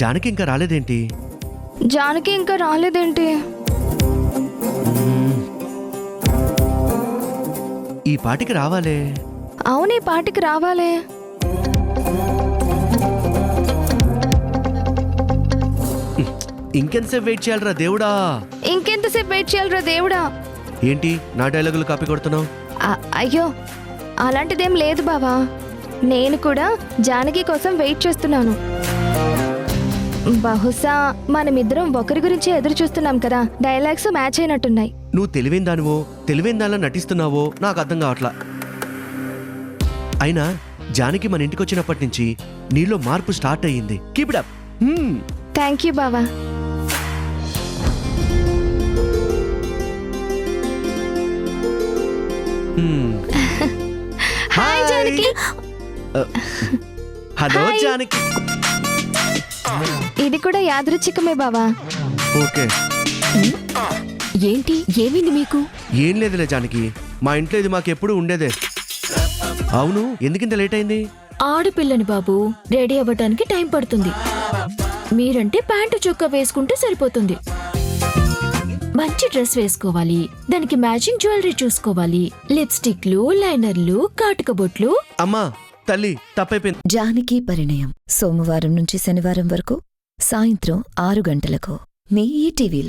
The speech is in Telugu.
జానకి ఇంకా రాలేదేంటి? జానకి ఇంకా రాలేదేంటి? ఈ పాటికి రావాలే. అవును, ఈ పాటికి రావాలే. ఇంకెంతసేపు వెయిట్ చేయాలరా దేవుడా? ఇంకెంతసేపు వెయిట్ చేయాలరా దేవుడా? ఏంటి నా డైలాగులు కాపీ కొడుతున్నావు? అయ్యో, అలాంటిదేం లేదు బావా. నేను కూడా జానకి కోసం వెయిట్ చేస్తున్నాను. బహుశా మనమిద్దరం ఒకరి గురించి ఎదురు చూస్తున్నాం కదా, డైలాగ్స్ మ్యాచ్ అయినట్టున్నాయి. నువ్వు తెలివైన దానివో తెలివైన దానిలా నటిస్తున్నావో నాకు అర్థం కావట్లా. అయినా జానకి మన ఇంటికి వచ్చినప్పటి నుంచి నీలో మార్పు స్టార్ట్ అయ్యింది. Keep it up. Thank you బావా. హాయ్ జానకి. హలో జానకి. ఇది కూడా యాదృచ్ఛికమే బావా. ఓకే. ఏంటి, ఏమైంది మీకు? ఏం లేదులే జానకి, మా ఇంట్లో ఇది మాకెప్పుడు ఉండేదే. అవును, ఎందుకింత లేట్ అయింది? ఆడపిల్లని బాబు, రెడీ అవ్వటానికి టైం పడుతుంది. మీరంటే ప్యాంటు చొక్కా వేసుకుంటే సరిపోతుంది. మంచి డ్రెస్ వేసుకోవాలి, దానికి మ్యాచింగ్ జ్యువెలరీ చూసుకోవాలి, లిప్స్టిక్లు, లైనర్లు, కాటుక బొట్లు. అమ్మా తల్లి, తప్పైపోయింది. జానకి పరిణయం సోమవారం నుంచి శనివారం వరకు సాయంత్రం 6 గంటలకు మీ ఈటీవీలో.